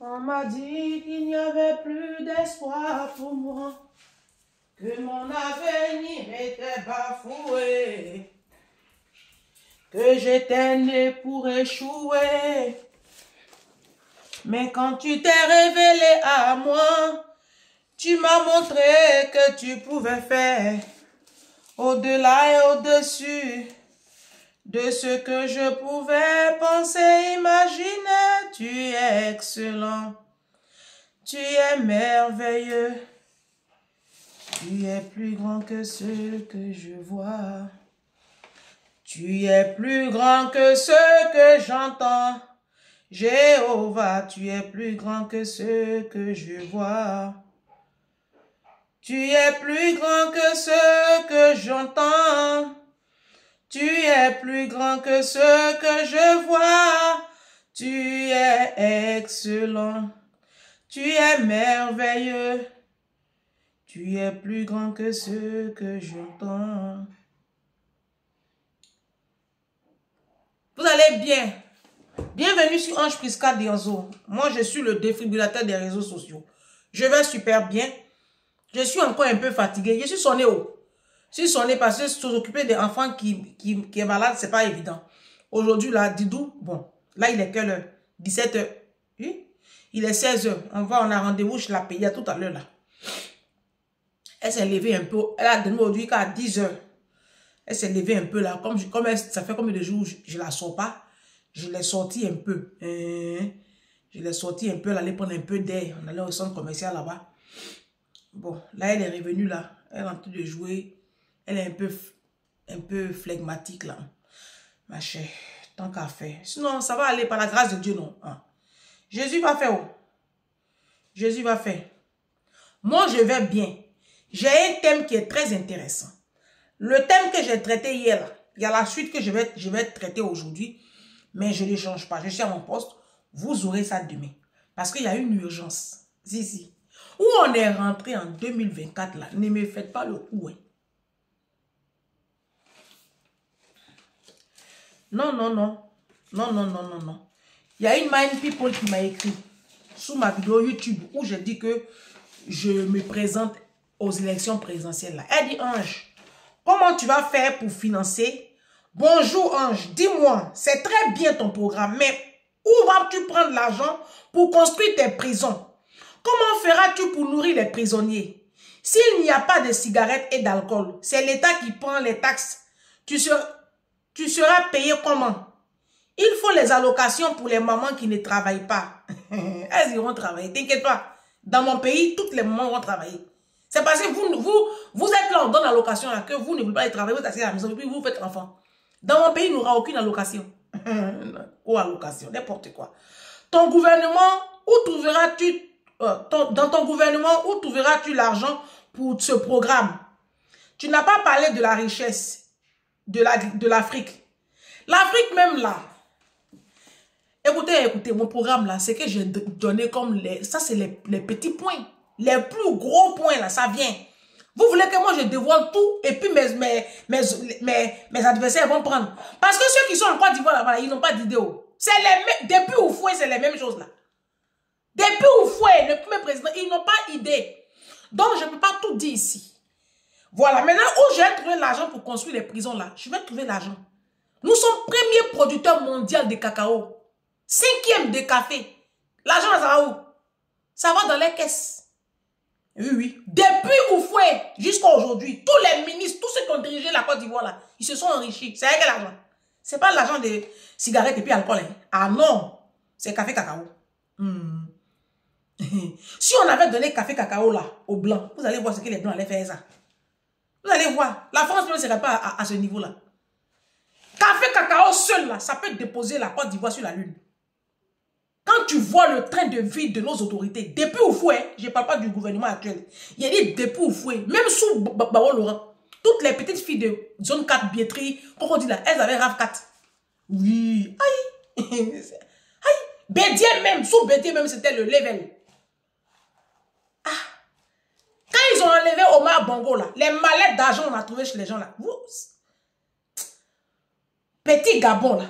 On m'a dit qu'il n'y avait plus d'espoir pour moi, que mon avenir était bafoué, que j'étais né pour échouer. Mais quand tu t'es révélé à moi, tu m'as montré que tu pouvais faire au-delà et au-dessus de ce que je pouvais penser, imaginer. Tu es excellent, tu es merveilleux, tu es plus grand que ce que je vois. Tu es plus grand que ce que j'entends. Jéhovah, tu es plus grand que ce que je vois. Tu es plus grand que ce que j'entends. Tu es plus grand que ce que je vois. Tu es excellent. Tu es merveilleux. Tu es plus grand que ce que j'entends. Vous allez bien? Bienvenue sur Ange Prisca Dionzo. Moi, je suis le défibrillateur des réseaux sociaux. Je vais super bien. Je suis encore un peu fatigué. Je suis sonné haut. Je suis sonné parce que s'occuper des enfants qui est malade, c'est pas évident. Aujourd'hui, là, Didou, bon, là, il est quelle heure? 17 h. Oui? Il est 16 h. On a rendez-vous chez la pays tout à l'heure, là. Elle s'est levée un peu. Elle a donné aujourd'hui qu'à 10 h. Elle s'est levée un peu, là. Ça fait combien de jours je la sors pas? Je l'ai sorti un peu. Je l'ai sorti un peu, elle allait prendre un peu d'air. On allait au centre commercial là-bas. Bon, là, elle est revenue là. Elle est en train de jouer. Elle est un peu flegmatique là. Ma chère, tant qu'à faire. Sinon, ça va aller par la grâce de Dieu, non? Jésus va faire. Oh. Jésus va faire. Moi, je vais bien. J'ai un thème qui est très intéressant. Le thème que j'ai traité hier, là, il y a la suite que je vais traiter aujourd'hui. Mais je ne change pas. Je suis à mon poste. Vous aurez ça demain. Parce qu'il y a une urgence. Si. Où on est rentré en 2024 là. Ne me faites pas le coup. Hein. Non. Il y a une Mind People qui m'a écrit sous ma vidéo YouTube où je dis que je me présente aux élections présidentielles là. Elle dit, Ange, comment tu vas faire pour financer? Bonjour Ange, dis-moi, c'est très bien ton programme, mais où vas-tu prendre l'argent pour construire tes prisons? Comment feras-tu pour nourrir les prisonniers? S'il n'y a pas de cigarettes et d'alcool, c'est l'État qui prend les taxes. Tu seras payé comment? Il faut les allocations pour les mamans qui ne travaillent pas. Elles iront travailler, t'inquiète pas. Dans mon pays, toutes les mamans vont travailler. C'est parce que vous êtes là, on donne l'allocation là, que vous ne voulez pas aller travailler, vous êtes assis à la maison et puis vous faites enfant. Dans mon pays, il n'y aura aucune allocation. Ou allocation, n'importe quoi. Ton gouvernement, où trouveras-tu, dans ton gouvernement, où trouveras-tu l'argent pour ce programme? Tu n'as pas parlé de la richesse de l'Afrique. L'Afrique même là. Écoutez, mon programme là, c'est que j'ai donné comme ça c'est les petits points. Les plus gros points là, ça vient. Vous voulez que moi je dévoile tout et puis mes adversaires vont prendre. Parce que ceux qui sont en Côte d'Ivoire là-bas, ils n'ont pas d'idée. Depuis Oufoué, c'est les mêmes choses là. Depuis Oufoué, le premier président, ils n'ont pas idée. Donc je ne peux pas tout dire ici. Voilà, maintenant où j'ai trouvé l'argent pour construire les prisons là, je vais trouver l'argent. Nous sommes premier producteur mondial de cacao. 5e de café. L'argent ça va où? Ça va dans les caisses. Oui. Depuis Oufoué jusqu'à aujourd'hui, tous les ministres, tous ceux qui ont dirigé la Côte d'Ivoire là, ils se sont enrichis. C'est avec quel argent? C'est pas l'argent de cigarettes et puis alcool. Hein. Ah non, c'est café cacao. Si on avait donné café cacao là aux blancs, vous allez voir ce que les blancs allaient faire ça. Vous allez voir, la France ne serait pas à ce niveau là. Café cacao seul là, ça peut déposer la Côte d'Ivoire sur la lune. Quand tu vois le train de vie de nos autorités, depuis Oufoué, je ne parle pas du gouvernement actuel, il y a dit depuis Oufoué, même sous Bawo Laurent, toutes les petites filles de zone 4, Bietri, qu'on dit là, elles avaient RAV 4. Oui, aïe, Bédier même, sous Bédier même, c'était le level. Quand ils ont enlevé Omar Bongo là, les mallettes d'argent on a trouvé chez les gens là. Petit Gabon là.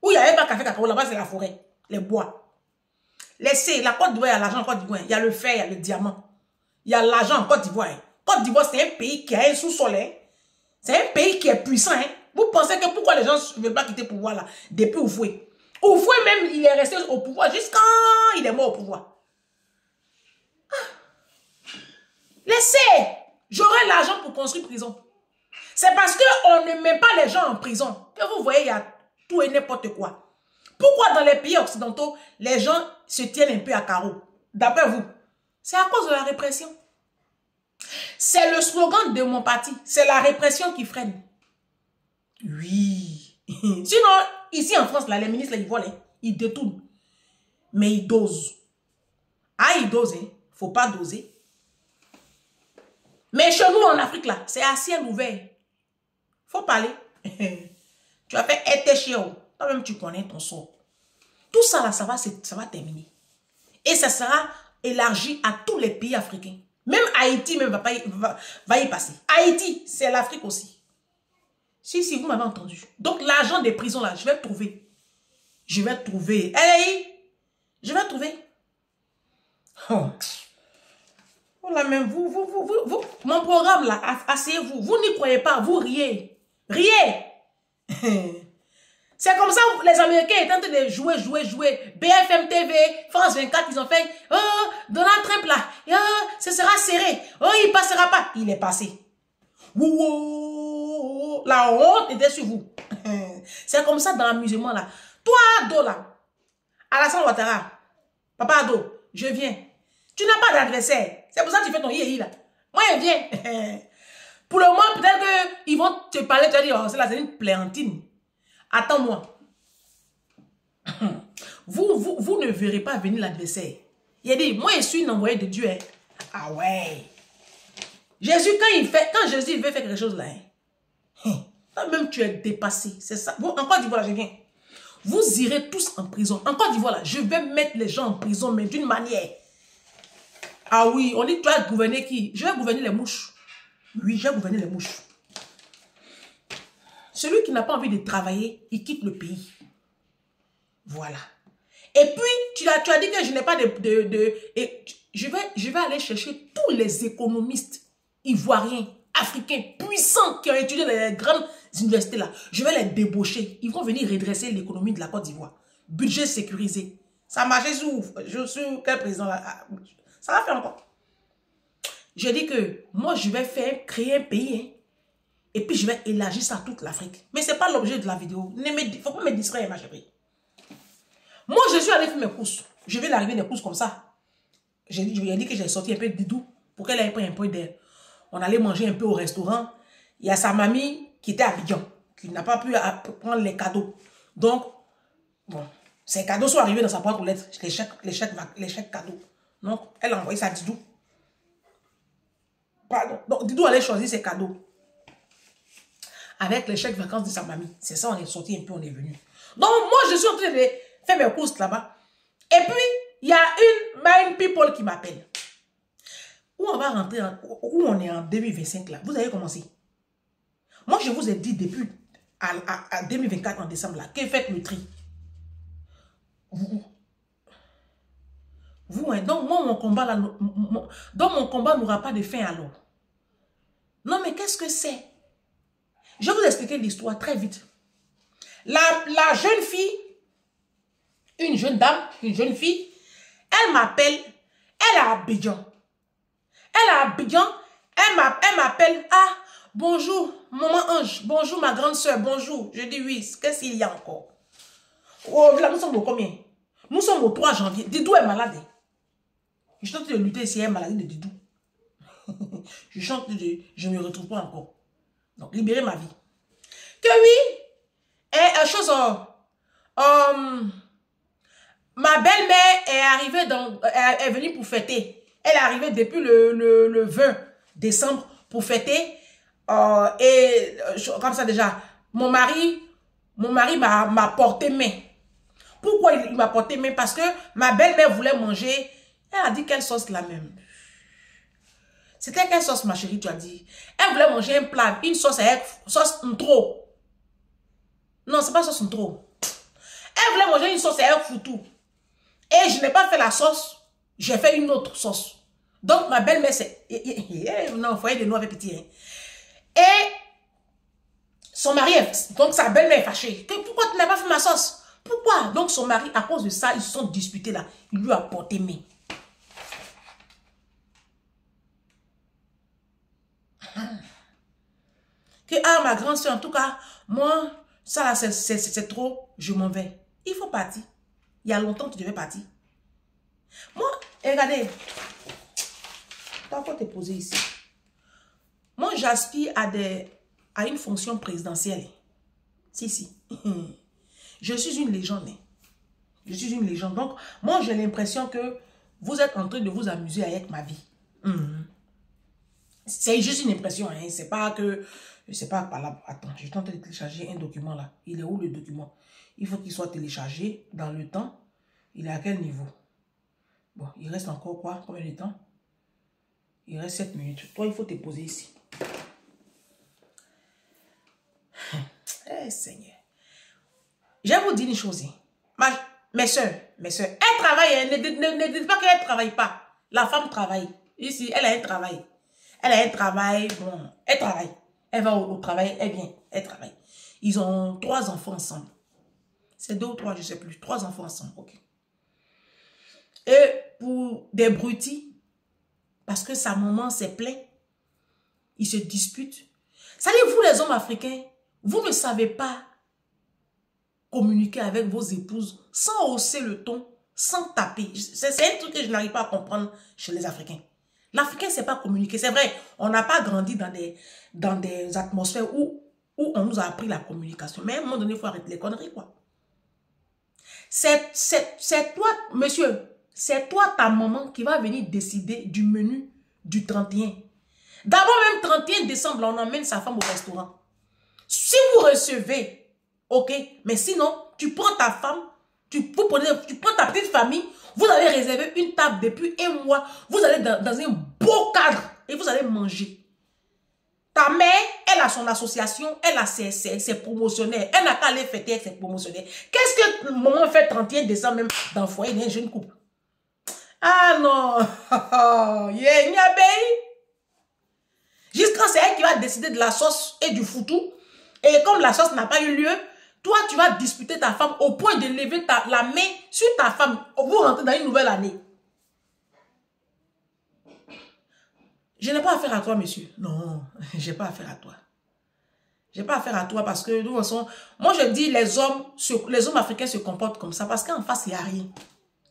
Où il n'y avait pas café cacao, là-bas c'est la forêt, les bois. Laissez, la Côte d'Ivoire, il y a l'argent en Côte d'Ivoire. Il y a le fer, il y a le diamant. Il y a l'argent en Côte d'Ivoire. Côte d'Ivoire, c'est un pays qui a un sous-sol. C'est un pays qui est puissant. Vous pensez que pourquoi les gens ne veulent pas quitter le pouvoir là? Depuis Oufoué. Oufoué même, il est resté au pouvoir jusqu'à il est mort au pouvoir. Laissez. J'aurai l'argent pour construire prison. C'est parce qu'on ne met pas les gens en prison que vous voyez, il y a tout et n'importe quoi. Pourquoi dans les pays occidentaux, les gens se tiennent un peu à carreau? D'après vous, c'est à cause de la répression. C'est le slogan de mon parti. C'est la répression qui freine. Oui. Sinon, ici en France, là, les ministres, là, ils volent, ils détournent. Mais ils dosent. Ah, ils dosent, hein. Faut pas doser. Mais chez nous, en Afrique, là, c'est à ciel ouvert. Faut parler. Tu as fait être chiant. Toi-même, tu connais ton sort. Tout ça, là, ça va terminer. Et ça sera élargi à tous les pays africains. Même Haïti même va y passer. Haïti, c'est l'Afrique aussi. Si, vous m'avez entendu. Donc, l'argent des prisons, là, je vais trouver. Je vais trouver. Hey, je vais trouver. Oh. Oh là même, vous, mon programme, là, asseyez-vous. Vous n'y croyez pas, vous riez. Riez. C'est comme ça, les Américains étaient en train de jouer. BFM TV, France 24, ils ont fait, oh, Donald Trump là, oh, ce sera serré, oh, il passera pas. Il est passé. Ouh, la honte était sur vous. C'est comme ça dans l'amusement là. Toi, Ado là, Alassane Ouattara, Papa Ado, je viens. Tu n'as pas d'adversaire. C'est pour ça que tu fais ton yéhi là. Moi, je viens. Pour le moment, peut-être qu'ils vont te parler, tu vas dire, oh, c'est une plaintine. Attends-moi. Vous ne verrez pas venir l'adversaire. Il a dit, moi je suis une envoyée de Dieu. Hein. Ah ouais. Jésus, quand Jésus veut faire quelque chose là, toi-même tu es dépassé. C'est ça. Bon, en Côte d'Ivoire, je viens. Vous irez tous en prison. En Côte d'Ivoire, je vais mettre les gens en prison, mais d'une manière. Ah oui, on dit, tu vas gouverner qui? Je vais gouverner les mouches. Oui, je vais gouverner les mouches. Celui qui n'a pas envie de travailler, il quitte le pays. Voilà. Et puis, tu as dit que je n'ai pas je vais aller chercher tous les économistes ivoiriens, africains, puissants qui ont étudié les grandes universités là. Je vais les débaucher. Ils vont venir redresser l'économie de la Côte d'Ivoire. Budget sécurisé. Ça marche sur quel président là? Ça va faire encore. Je dis que moi, je vais créer un pays, hein. Et puis, je vais élargir ça à toute l'Afrique. Mais ce n'est pas l'objet de la vidéo. Il ne faut pas me distraire, ma chérie. Moi, je suis allée faire mes courses. Je vais d'arriver des courses comme ça. J'ai dit que j'ai sorti un peu de Didou pour qu'elle ait pris un peu d'air. On allait manger un peu au restaurant. Il y a sa mamie qui était à Abidjan, qui n'a pas pu prendre les cadeaux. Donc, bon, ces cadeaux sont arrivés dans sa boîte aux lettres. Les chèques cadeaux. Donc, elle a envoyé ça à Didou. Pardon. Donc, Didou allait choisir ses cadeaux. Avec les chèques vacances de sa mamie. C'est ça, on est sorti un peu, on est venu. Donc, moi, je suis en train de faire mes courses là-bas. Et puis, il y a une Mind People qui m'appelle. Où on va rentrer, où on est en 2025 là. Vous avez commencé. Moi, je vous ai dit depuis à 2024 en décembre là, que faites le tri. Vous, hein, donc moi, mon combat là, donc mon combat n'aura pas de fin alors. Non, mais qu'est-ce que c'est? Je vais vous expliquer l'histoire très vite. La jeune fille, une jeune dame, une jeune fille, elle m'appelle, elle est à Abidjan. Elle est à Abidjan, elle m'appelle, ah, bonjour, maman Ange, bonjour ma grande soeur, bonjour. Je dis oui, qu'est-ce qu'il y a encore? Oh, là, nous sommes au combien? Nous sommes au 3 janvier. Didou est malade. Je suis en train de lutter si elle est maladie de Didou. Je ne me retrouve pas encore. Donc, libérer ma vie. Que oui, et chose, ma belle-mère est arrivée, est venue pour fêter. Elle est arrivée depuis le 20 décembre pour fêter. Comme ça déjà, mon mari m'a porté main. Pourquoi il m'a porté main? Parce que ma belle-mère voulait manger. Elle a dit quelle sauce la même. C'était quelle sauce, ma chérie, tu as dit? Elle voulait manger un plat, une sauce avec sauce trop. Non, c'est pas sauce trop. Elle voulait manger une sauce avec foutou. Et je n'ai pas fait la sauce, j'ai fait une autre sauce. Donc, ma belle-mère, c'est... Non, foyer de nous avec petit. Hein. Et son mari, donc sa belle-mère est fâchée. Pourquoi tu n'as pas fait ma sauce? Pourquoi? Donc, son mari, à cause de ça, ils se sont disputés là. Il lui a porté main. Que, ah, ma grande soeur, en tout cas, moi, ça là, c'est trop, je m'en vais. Il faut partir. Il y a longtemps que tu devais partir. Moi, regardez, tu vas te poser ici. Moi, j'aspire à une fonction présidentielle. Si. Je suis une légende. Je suis une légende. Donc, moi, j'ai l'impression que vous êtes en train de vous amuser avec ma vie. C'est juste une impression. Hein. C'est pas que... C'est pas par là. Attends, je suis en train de télécharger un document là. Il est où le document? Il faut qu'il soit téléchargé dans le temps. Il est à quel niveau? Bon, il reste encore quoi? Combien de temps? Il reste 7 minutes. Toi, il faut te poser ici. Eh, Seigneur. Je vais vous dire une chose. Mes soeurs, elle travaille. Ne dites pas qu'elle ne travaille pas. La femme travaille. Ici, elle a un travail. Elle a un travail. Bon, elle travaille. Elle va au travail, elle vient, elle travaille. Ils ont 3 enfants ensemble. C'est 2 ou 3, je ne sais plus. 3 enfants ensemble, ok. Et pour des broutilles, parce que sa maman s'est plaint, ils se disputent. Ça dit, vous les hommes africains, vous ne savez pas communiquer avec vos épouses sans hausser le ton, sans taper. C'est un truc que je n'arrive pas à comprendre chez les Africains. L'Africain ne sait pas communiquer. C'est vrai, on n'a pas grandi dans des atmosphères où on nous a appris la communication. Mais à un moment donné, il faut arrêter les conneries, quoi. C'est toi, monsieur, c'est toi, ta maman, qui va venir décider du menu du 31. D'abord, même 31 décembre, on emmène sa femme au restaurant. Si vous recevez, ok, mais sinon, tu prends ta femme, tu prends ta petite famille, vous allez réserver une table depuis 1 mois, vous allez dans un beau cadre et vous allez manger. Ta mère, elle a son association, elle a ses promotionnaires, elle n'a qu'à aller fêter avec ses promotionnaires. Qu'est-ce que maman fait 31 décembre même dans le foyer d'un jeune couple? Ah non, jusqu'à c'est elle qui va décider de la sauce et du foutou. Et comme la sauce n'a pas eu lieu, toi, tu vas disputer ta femme au point de lever la main sur ta femme. Vous rentrez dans une nouvelle année. Je n'ai pas affaire à toi, monsieur. Non, je n'ai pas affaire à toi. Je n'ai pas affaire à toi parce que, de toute façon, moi je dis les hommes africains se comportent comme ça parce qu'en face, il n'y a rien.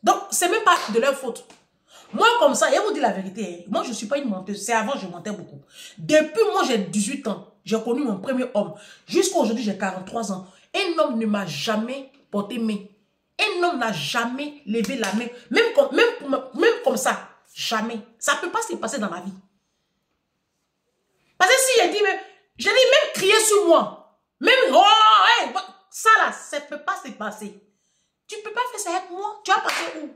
Donc, ce n'est même pas de leur faute. Moi, comme ça, je vous dis la vérité, moi, je ne suis pas une menteuse. C'est avant, je mentais beaucoup. Depuis moi, j'ai 18 ans, j'ai connu mon premier homme. Jusqu'à aujourd'hui, j'ai 43 ans. Un homme ne m'a jamais porté main. Un homme n'a jamais levé la main. Même comme ça, jamais. Ça ne peut pas se passer dans ma vie. Parce que si j'ai dit même crier sur moi, même, oh, hey, ça là, ça ne peut pas se passer. Tu ne peux pas faire ça avec moi. Tu vas passer où?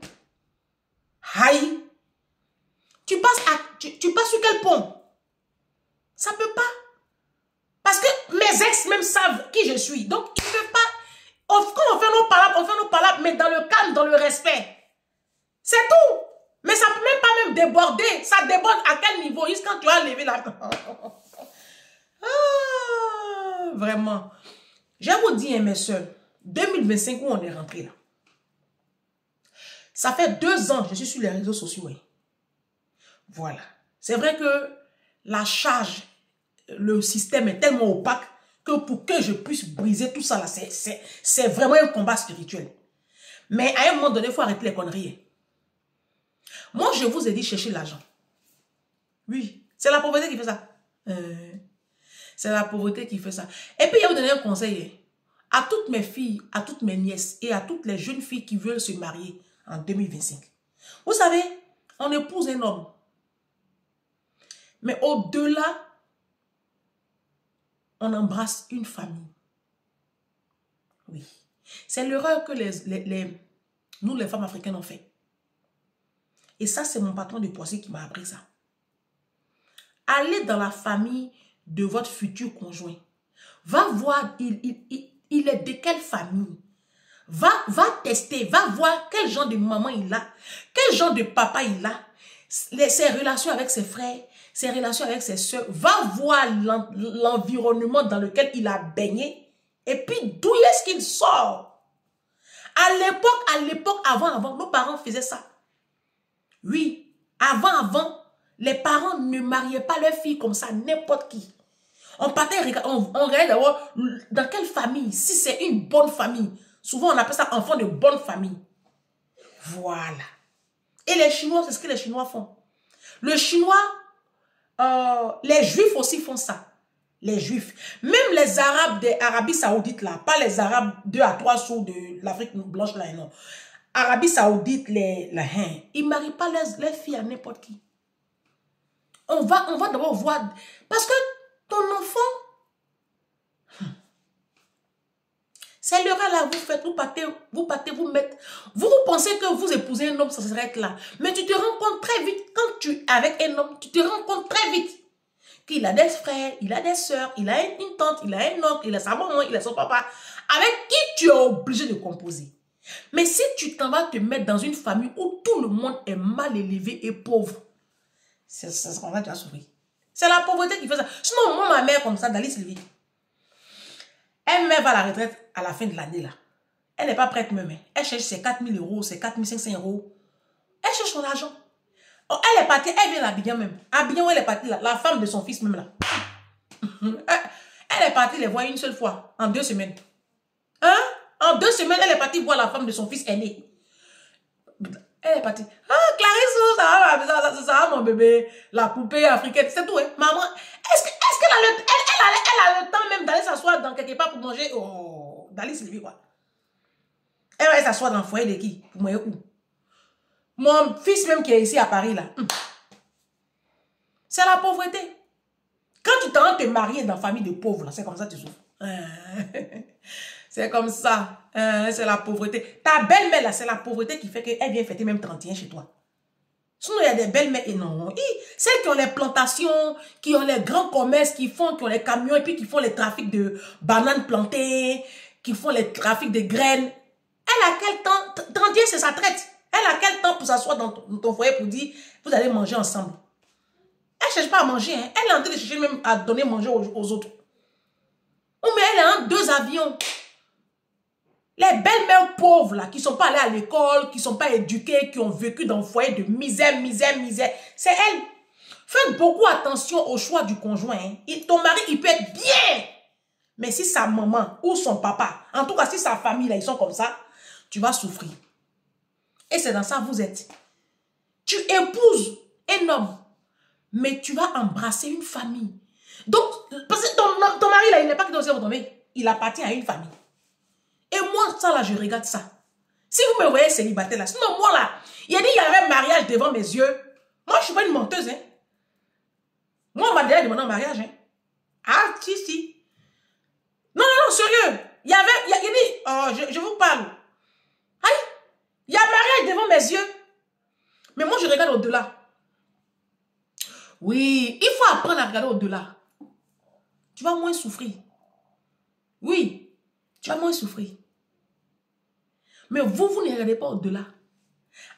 Aïe. Tu passes sur quel pont? Ça ne peut pas. Parce que mes ex même savent qui je suis. Donc, ils ne peuvent pas. Quand on fait nos palabres, mais dans le calme, dans le respect. C'est tout. Mais ça ne peut même pas même déborder. Ça déborde à quel niveau? Juste quand tu as levé la... Ah, vraiment. Je vous dis, mes soeurs, 2025 où on est rentré là. Ça fait 2 ans que je suis sur les réseaux sociaux. Hein. Voilà. C'est vrai que la charge, le système est tellement opaque que pour que je puisse briser tout ça là, c'est vraiment un combat spirituel. Mais à un moment donné, il faut arrêter les conneries. Moi, je vous ai dit chercher l'argent. Oui, c'est la pauvreté qui fait ça. C'est la pauvreté qui fait ça. Et puis, je vais vous donner un conseil. À toutes mes filles, à toutes mes nièces et à toutes les jeunes filles qui veulent se marier en 2025. Vous savez, on épouse un homme. Mais au-delà, on embrasse une famille. Oui. C'est l'erreur que nous, les femmes africaines, ont fait. Et ça, c'est mon patron de Poissy qui m'a appris ça. Allez dans la famille de votre futur conjoint. Va voir, il est de quelle famille. Va tester, va voir quel genre de maman il a, quel genre de papa il a, ses relations avec ses frères, ses relations avec ses soeurs. Va voir l'environnement dans lequel il a baigné et puis d'où est-ce qu'il sort. À l'époque, avant, nos parents faisaient ça. Oui, avant, les parents ne mariaient pas leurs filles comme ça, n'importe qui. On partait, on regardait d'abord dans quelle famille. Si c'est une bonne famille, souvent on appelle ça enfant de bonne famille. Voilà. Et les Chinois, c'est ce que les Chinois font. Le Chinois, les Juifs aussi font ça. Les Juifs. Même les Arabes d'Arabie Saoudite, là, pas les Arabes 2 à 3 sous de l'Afrique blanche, là, non. Arabie Saoudite, ils ne marient pas les filles à n'importe qui. On va d'abord voir. Parce que ton enfant, c'est le cas là, vous pensez que vous épousez un homme, ça s'arrête là. Mais tu te rends compte très vite, quand tu es avec un homme, tu te rends compte très vite qu'il a des frères, il a des soeurs, il a une tante, il a un oncle, il a sa maman, il a son papa, avec qui tu es obligé de composer. Mais si tu t'en vas te mettre dans une famille où tout le monde est mal élevé et pauvre, c'est ce qu'on va déjà souffrir. C'est la pauvreté qui fait ça. Sinon, moi, ma mère, comme ça, Dali Sylvie, elle va à la retraite à la fin de l'année, là. Elle n'est pas prête même. Elle cherche ses 4 000 euros, ses 4 500 euros. Elle cherche son argent. Oh, elle est partie, elle vient l'Abidjan même. Abidjan où elle est partie, là, la femme de son fils même, là. Elle est partie les voir une seule fois, en 2 semaines. Hein? En 2 semaines, elle est partie voir la femme de son fils aîné. Elle est partie. Ah, Clarisse, ça va, mon bébé. La poupée africaine, c'est tout, hein. Maman, est-ce qu'elle a le temps même d'aller s'asseoir dans quelque part pour manger? Oh, d'aller Sylvie, quoi. Elle va s'asseoir dans le foyer de qui? Pour manger où? Mon fils même qui est ici à Paris, là. C'est la pauvreté. Quand tu t'en te marier dans la famille de pauvres, c'est comme ça que tu souffres. C'est comme ça. C'est la pauvreté. Ta belle-mère, là, c'est la pauvreté qui fait qu'elle vient fêter même 31 chez toi. Sinon, il y a des belles-mères et non. Celles qui ont les plantations, qui ont les grands commerces, qui ont les camions et puis qui font les trafics de bananes plantées, qui font les trafics de graines. Elle a quel temps? 31, c'est sa traite. Elle a quel temps pour s'asseoir dans ton foyer pour dire, vous allez manger ensemble? Elle ne cherche pas à manger. Hein. Elle est en train de chercher même à donner manger aux autres. Oh, mais elle est en 2 avions. Les belles-mères pauvres, là, qui ne sont pas allées à l'école, qui ne sont pas éduquées, qui ont vécu dans un foyer de misère, c'est elles. Faites beaucoup attention au choix du conjoint. Hein. Ton mari, il peut être bien. Mais si sa maman ou son papa, en tout cas si sa famille, là, ils sont comme ça, tu vas souffrir. Et c'est dans ça que vous êtes. Tu épouses un homme, mais tu vas embrasser une famille. Donc, parce que ton mari, là, il n'est pas qui doit tomber. Il appartient à une famille. Et moi, ça, là, je regarde ça. Si vous me voyez célibataire, là, sinon, moi, là, il a dit qu'il y avait un mariage devant mes yeux. Moi, je ne suis pas une menteuse, hein. Moi, on m'a déjà demandé un mariage, hein. Ah, si. Non, sérieux. Il y a dit, je vous parle. Aïe, il y a un mariage devant mes yeux. Mais moi, je regarde au-delà. Oui, il faut apprendre à regarder au-delà. Tu vas moins souffrir. Oui, tu vas moins souffrir. Mais vous ne regardez pas au-delà.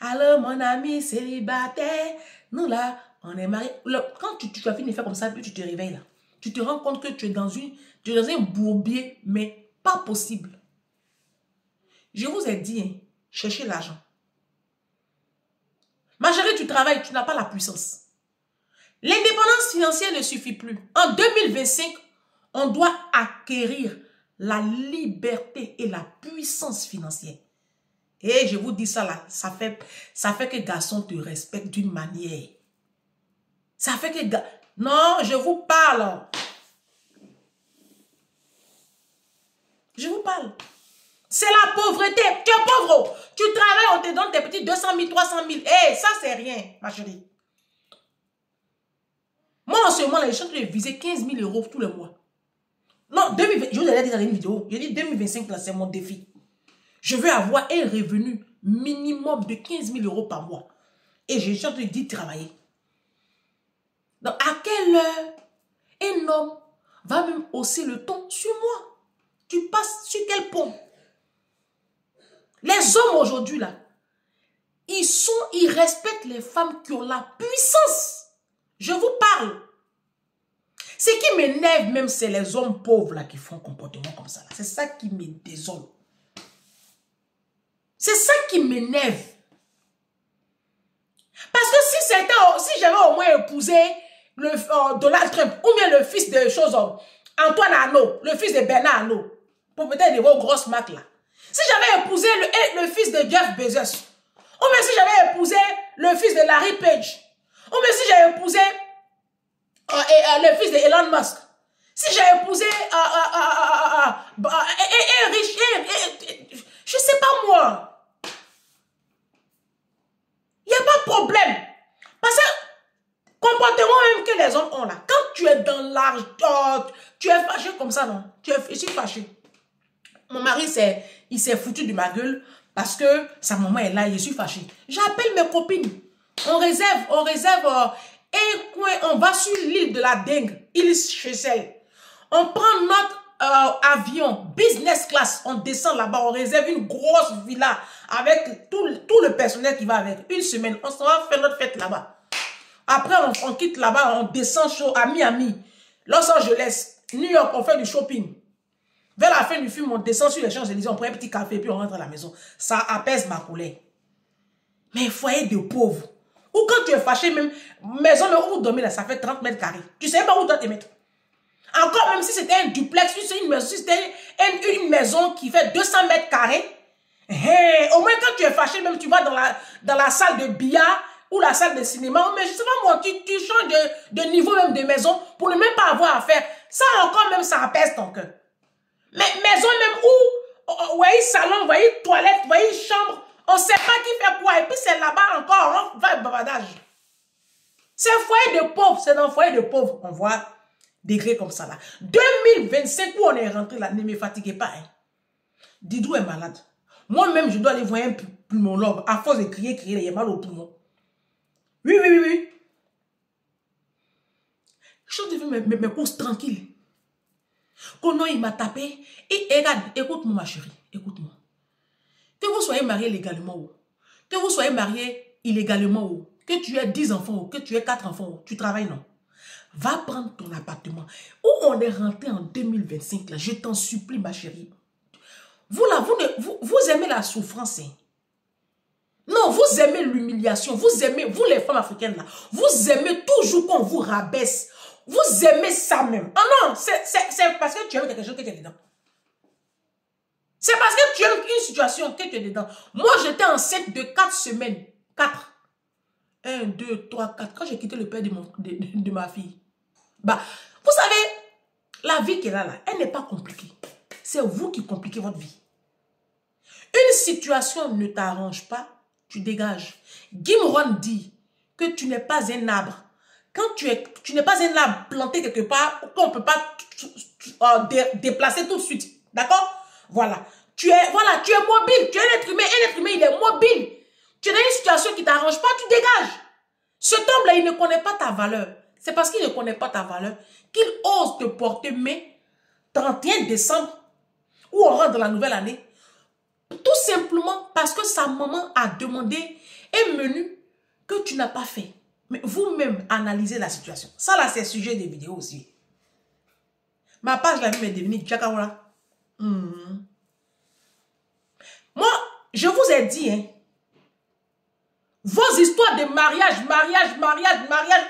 Alors, mon ami célibataire, nous là, on est mariés. Quand tu as fini de faire comme ça, puis tu te réveilles là. Tu te rends compte que tu es dans un bourbier, mais pas possible. Je vous ai dit, hein, cherchez l'argent. Ma chérie, tu travailles, tu n'as pas la puissance. L'indépendance financière ne suffit plus. En 2025, on doit acquérir la liberté et la puissance financière. Et je vous dis ça là, ça fait que garçon te respecte d'une manière. Ça fait que... Non, je vous parle. Je vous parle. C'est la pauvreté. Tu es pauvre. Tu travailles, on te donne tes petits 200 000, 300 000. Eh, ça c'est rien, ma chérie. Moi, en ce moment-là, je suis en train de viser 15 000 euros tous les mois. Non, 2020, je vous ai dit dans une vidéo. J'ai dit 2025, là, c'est mon défi. Je veux avoir un revenu minimum de 15 000 euros par mois. Et je suis en train de dire travailler. Donc, à quelle heure un homme va même hausser le ton sur moi? Tu passes sur quel pont? Les hommes aujourd'hui, là, ils respectent les femmes qui ont la puissance. Je vous parle. Ce qui m'énerve même, c'est les hommes pauvres là qui font un comportement comme ça. C'est ça qui me désole. C'est ça qui m'énerve. Parce que si j'avais au moins épousé Donald Trump, ou bien le fils de Antoine Arnault, le fils de Bernard Arnault, pour peut-être des vos grosses marques là. Si j'avais épousé le fils de Jeff Bezos, ou bien si j'avais épousé le fils de Larry Page, ou bien si j'avais épousé le fils de Elon Musk, si j'avais épousé je sais pas moi. Il n'y a pas de problème. Parce que comportement même que les hommes ont là, quand tu es dans l'argent, tu es fâché comme ça, non? Je suis fâché. Mon mari, il s'est foutu de ma gueule parce que sa maman est là et je suis fâché. J'appelle mes copines. On réserve un coin, on va sur l'île de la Dingue, île Chessel. On prend notre avion, business class, on descend là-bas, on réserve une grosse villa avec tout le personnel qui va avec. Une semaine, on va faire notre fête là-bas. Après, on quitte là-bas, on descend à Miami, Los Angeles, New York, on fait du shopping. Vers la fin du film, on descend sur les Champs-Élysées, on prend un petit café, puis on rentre à la maison. Ça apaise ma colère. Mais foyer de pauvres. Ou quand tu es fâché, même, maison où vous dormez là, ça fait 30 mètres carrés. Tu sais pas où tu dois te mettre. Encore même si c'était un duplex, si c'était une maison qui fait 200 mètres carrés, au moins quand tu es fâché, même tu vas dans la salle de billard ou la salle de cinéma, mais je sais pas moi, tu changes de niveau même de maison pour ne même pas avoir à faire. Ça encore même, ça apaise ton cœur. Mais maison même où, voyez salon, voyez toilette, voyez chambre, on ne sait pas qui fait quoi. Et puis c'est là-bas encore, on va bavardage. C'est un foyer de pauvres, c'est dans un foyer de pauvres. On voit degrés comme ça là. 2025 où on est rentré là, ne me fatiguez pas. Hein. Didou est malade. Moi-même, je dois aller voir un pulmonologue. À force de crier, il y a mal au poumon. Oui. Je devais me courses tranquille. Kono, il m'a tapé. Et regarde, écoute-moi ma chérie, écoute-moi. Que vous soyez marié légalement ou que vous soyez marié illégalement ou que tu aies 10 enfants ou que tu aies 4 enfants ou tu travailles, non. Va prendre ton appartement. Où on est rentré en 2025, là, je t'en supplie, ma chérie. Vous là, vous aimez la souffrance. Hein? Non, vous aimez l'humiliation. Vous aimez, vous les femmes africaines là, vous aimez toujours qu'on vous rabaisse. Vous aimez ça même. Ah non, c'est parce que tu aimes quelque chose que tu es dedans. C'est parce que tu aimes une situation que tu es dedans. Moi, j'étais enceinte de 4 semaines. 4. 1, 2, 3, 4. Quand j'ai quitté le père de ma fille. Bah, vous savez, la vie qu'elle a là, elle n'est pas compliquée. C'est vous qui compliquez votre vie. Une situation ne t'arrange pas, tu dégages. Gimron dit que tu n'es pas un arbre. Quand tu n'es pas un arbre planté quelque part, qu'on ne peut pas déplacer tout de suite. D'accord? Voilà. Tu es mobile. Tu es un être humain. Un être humain, il est mobile. Tu es dans une situation qui ne t'arrange pas, tu dégages. Cet homme-là, il ne connaît pas ta valeur. C'est parce qu'il ne connaît pas ta valeur qu'il ose te porter mai 31 décembre où on rentre dans la nouvelle année. Tout simplement parce que sa maman a demandé un menu que tu n'as pas fait. Mais vous-même, analysez la situation. Ça, là, c'est sujet des vidéos aussi. Ma page, là, est devenue Tchakaoula. Moi, je vous ai dit, hein, vos histoires de mariage,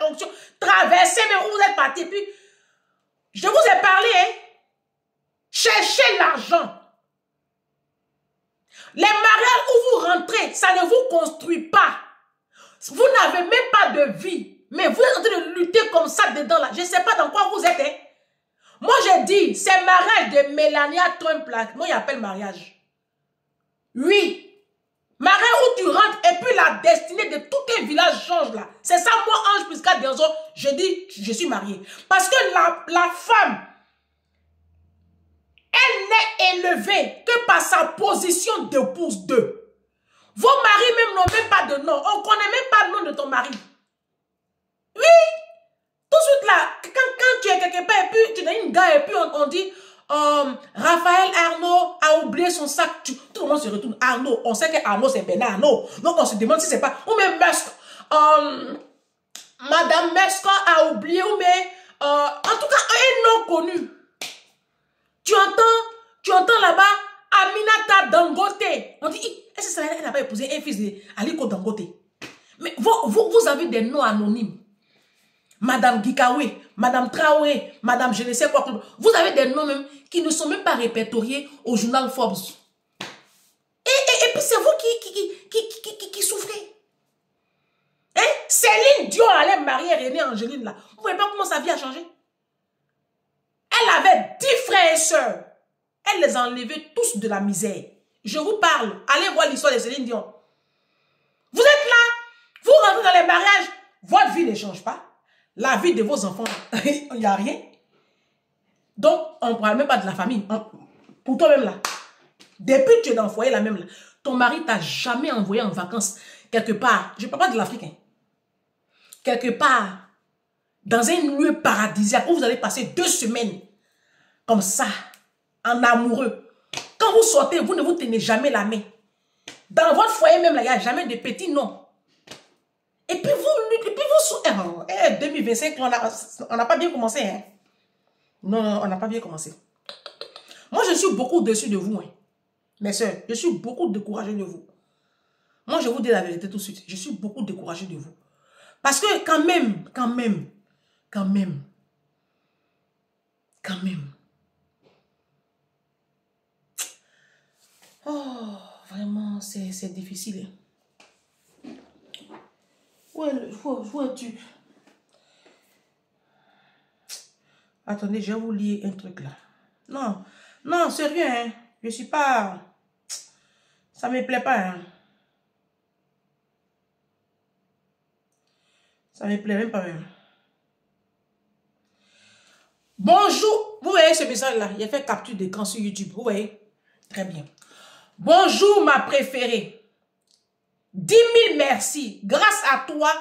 onction, traversez même où vous êtes parti. Puis, je vous ai parlé, hein, cherchez l'argent. Les mariages où vous rentrez, ça ne vous construit pas. Vous n'avez même pas de vie. Mais vous êtes en train de lutter comme ça dedans là. Je ne sais pas dans quoi vous êtes. Hein. Moi, j'ai dit, c'est mariage de Melania Trump là. Moi, il appelle mariage. Oui. Mariage où tu rentres et puis la destinée de tout un village change là. C'est ça, moi, Ange Prisca Dionzo, je dis, je suis mariée. Parce que la femme, elle n'est élevée que par sa position d'épouse d'eux. Vos maris même n'ont même pas de nom. On ne connaît même pas le nom de ton mari. Oui. Tout de suite là, quand tu es quelque part et puis tu es une gars et puis on dit, Raphaël Arnaud a oublié son sac. Tout le monde se retourne. Arnaud, on sait que Arnaud c'est Bernard Arnaud. Donc on se demande si c'est pas. Ou même Musk. Madame Musk a oublié. Ou mais en tout cas un nom connu. Tu entends là-bas Aminata Dangote. On dit, est-ce que c'est elle n'a pas épousé un fils d'Aliko Dangote? Mais vous avez des noms anonymes. Madame Gikawe, Madame Traoré, Madame je ne sais quoi. Vous avez des noms même qui ne sont même pas répertoriés au journal Forbes. Et puis c'est vous qui souffrez. Hein? Céline Dion allait marier René Angéline là. Vous voyez pas comment sa vie a changé? Elle avait 10 frères et sœurs. Elle les a enlevés tous de la misère. Je vous parle. Allez voir l'histoire de Céline Dion. Vous êtes là. Vous rentrez dans les mariages. Votre vie ne change pas. La vie de vos enfants, il n'y a rien. Donc, on ne parle même pas de la famille. Pour toi-même là. Depuis que tu es dans le foyer là même là, ton mari t'a jamais envoyé en vacances quelque part. Je ne parle pas de l'Afrique. Hein. Quelque part. Dans un lieu paradisiaque où vous allez passer 2 semaines. Comme ça. En amoureux. Quand vous sortez, vous ne vous tenez jamais la main. Dans votre foyer même là, il n'y a jamais de petits noms. Et puis vous 2025, on n'a pas bien commencé. Hein? Non, on n'a pas bien commencé. Moi, je suis beaucoup déçu de vous. Hein. Mes soeurs, je suis beaucoup découragé de vous. Moi, je vous dis la vérité tout de suite. Je suis beaucoup découragé de vous. Parce que quand même. Oh, vraiment, c'est difficile. Où es-tu? Attendez, je vais vous lire un truc là. Non, sérieux, hein. Je suis pas... Ça me plaît pas, hein. Ça me plaît même pas, même. Bonjour. Vous voyez ce message-là? Il a fait capture d'écran sur YouTube. Vous voyez? Très bien. Bonjour, ma préférée. 10 000 merci. Grâce à toi,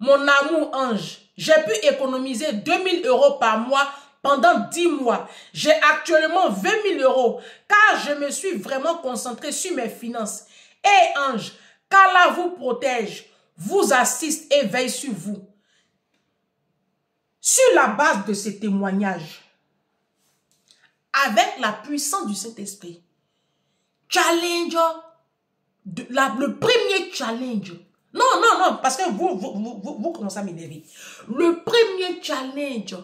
mon amour ange, j'ai pu économiser 2 000 € par mois pendant 10 mois. J'ai actuellement 20 000 € car je me suis vraiment concentré sur mes finances. Et ange, qu'Allah vous protège, vous assiste et veille sur vous. Sur la base de ces témoignages, avec la puissance du Saint-Esprit, challenge, le premier challenge. Non, parce que vous commencez à m'énerver. Le premier challenge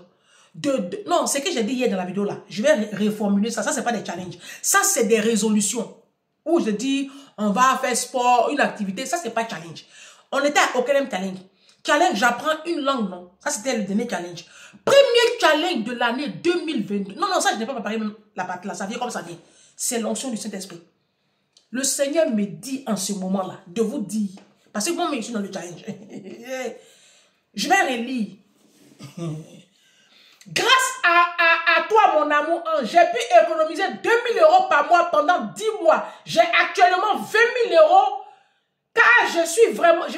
non, c'est que j'ai dit hier dans la vidéo là. Je vais reformuler ça. Ça, c'est pas des challenges. Ça, c'est des résolutions. Où je dis, on va faire sport, une activité. Ça, c'est pas challenge. On était à aucun challenge. Challenge, j'apprends une langue, non. Ça, c'était le dernier challenge. Premier challenge de l'année 2022. Non, ça, je n'ai pas préparé même la partie là. Ça vient comme ça vient. C'est l'onction du Saint-Esprit. Le Seigneur me dit en ce moment-là de vous dire, parce que moi, je suis dans le challenge. Je vais relire. Grâce à toi, mon amour, j'ai pu économiser 2 000 € par mois pendant 10 mois. J'ai actuellement 20 000 € car je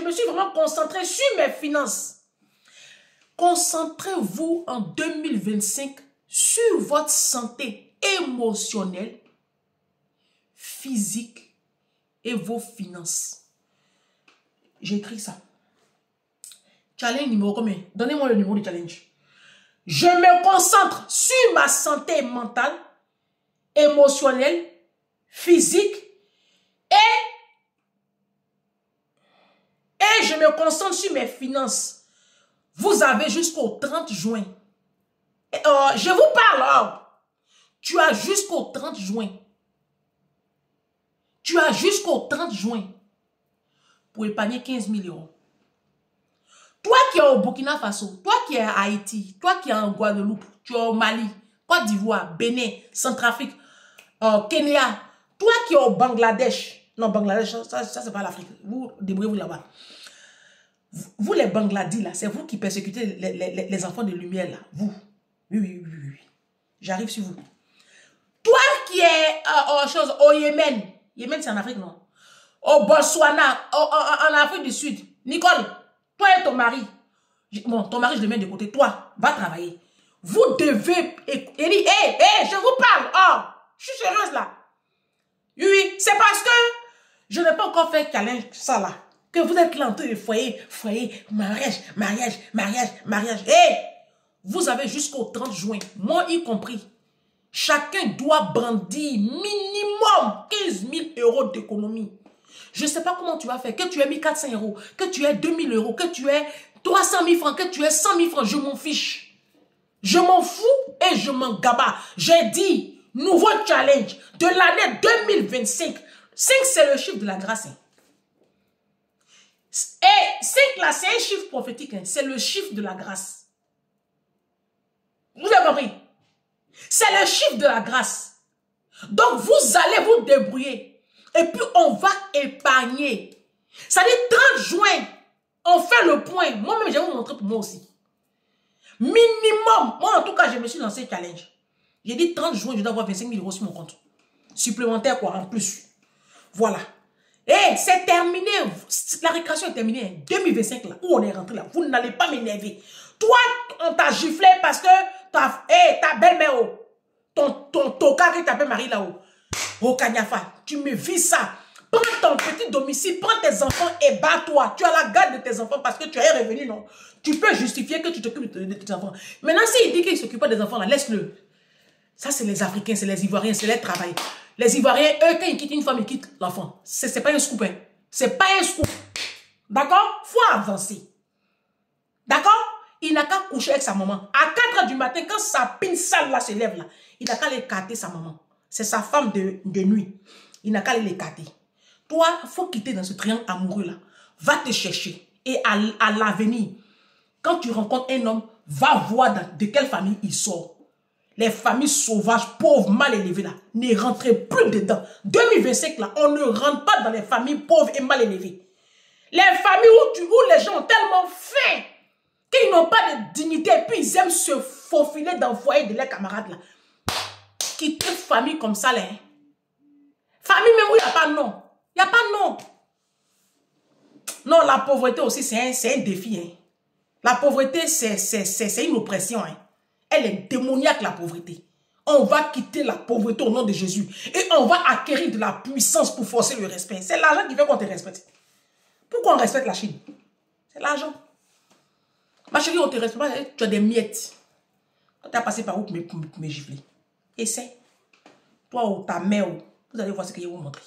me suis vraiment concentré sur mes finances. Concentrez-vous en 2025 sur votre santé émotionnelle, physique et vos finances. J'ai écrit ça. Challenge numéro combien? Donnez-moi le numéro du challenge. Je me concentre sur ma santé mentale, émotionnelle, physique et je me concentre sur mes finances. Vous avez jusqu'au 30 juin. Je vous parle. Tu as jusqu'au 30 juin. Tu as jusqu'au 30 juin pour épargner 15 000 €. Toi qui es au Burkina Faso, toi qui es à Haïti, toi qui es en Guadeloupe, tu es au Mali, Côte d'Ivoire, Bénin, Centrafrique, Kenya, toi qui es au Bangladesh, non Bangladesh, ça c'est pas l'Afrique, vous débrouillez-vous là-bas. Vous les Bangladis là, c'est vous qui persécutez les enfants de lumière là, vous. Oui. J'arrive sur vous. Toi qui es au Yémen, Yémen c'est en Afrique non? Au Botswana, en Afrique du Sud, Nicole. Toi et ton mari, bon, ton mari, je le mets de côté. Toi, va travailler. Vous devez... Il dit, hé, je vous parle. Oh, je suis sérieuse là. Oui, c'est parce que je n'ai pas encore fait challenge ça là. Que vous êtes là en train de foyer, mariage. Hé, vous avez jusqu'au 30 juin, moi y compris. Chacun doit brandir minimum 15 000 € d'économie. Je ne sais pas comment tu vas faire. Que tu aies mis 400 €, que tu aies 2 000 €, que tu aies 300 000 francs, que tu aies 100 000 francs, je m'en fiche. Je m'en fous et je m'en gaba. J'ai dit, nouveau challenge de l'année 2025. 5, c'est le chiffre de la grâce. Hein. Et 5 là, c'est un chiffre prophétique. Hein. C'est le chiffre de la grâce. Vous avez compris? C'est le chiffre de la grâce. Donc, vous allez vous débrouiller. Et puis, on va épargner. Ça dit 30 juin, on fait le point. Moi-même, je vais vous montrer pour moi aussi. Minimum. Moi, en tout cas, je me suis lancé challenge. J'ai dit 30 juin, je dois avoir 25 000 € sur mon compte. Supplémentaire, quoi, en plus. Voilà. Et c'est terminé. La récréation est terminée. 2025, là, où on est rentré, là. Vous n'allez pas m'énerver. Toi, on t'a giflé parce que ta belle-mère, ton toka qui t'appelle Marie là-haut. Oh, Kanyafa, tu me vis ça. Prends ton petit domicile, prends tes enfants et bats-toi. Tu as la garde de tes enfants parce que tu es revenu, non? Tu peux justifier que tu t'occupes de tes enfants. Maintenant, s'il dit qu'il ne s'occupe pas des enfants, là, laisse-le. Ça, c'est les Africains, c'est les Ivoiriens, c'est les travailleurs. Les Ivoiriens, eux, quand ils quittent une femme, ils quittent l'enfant. C'est pas un scoop, hein. C'est pas un scoop. D'accord? Faut avancer. D'accord? Il n'a qu'à coucher avec sa maman. À 4 h du matin, quand sa pine sale là se lève là, il n'a qu'à aller écarter sa maman. C'est sa femme de nuit. Il n'a qu'à aller l'écarter. Toi, il faut quitter dans ce triangle amoureux là. Va te chercher. Et à l'avenir, quand tu rencontres un homme, va voir de quelle famille il sort. Les familles sauvages, pauvres, mal élevées là, ne rentrez plus dedans. 2025 là, on ne rentre pas dans les familles pauvres et mal élevées. Les familles où les gens ont tellement faim qu'ils n'ont pas de dignité et puis ils aiment se faufiler dans le foyer de leurs camarades là. Quitter une famille comme ça là. Hein. Famille même où il n'y a pas de nom. Il n'y a pas de nom. Non, la pauvreté aussi c'est un défi. Hein. La pauvreté c'est une oppression. Hein. Elle est démoniaque, la pauvreté. On va quitter la pauvreté au nom de Jésus. Et on va acquérir de la puissance pour forcer le respect. C'est l'argent qui fait qu'on te respecte. Pourquoi on respecte la Chine? C'est l'argent. Ma chérie, on te respecte pas. Tu as des miettes. Quand tu as passé par où pour me gifler. Essaie. Toi ou ta mère, vous allez voir ce que je vais vous montrer.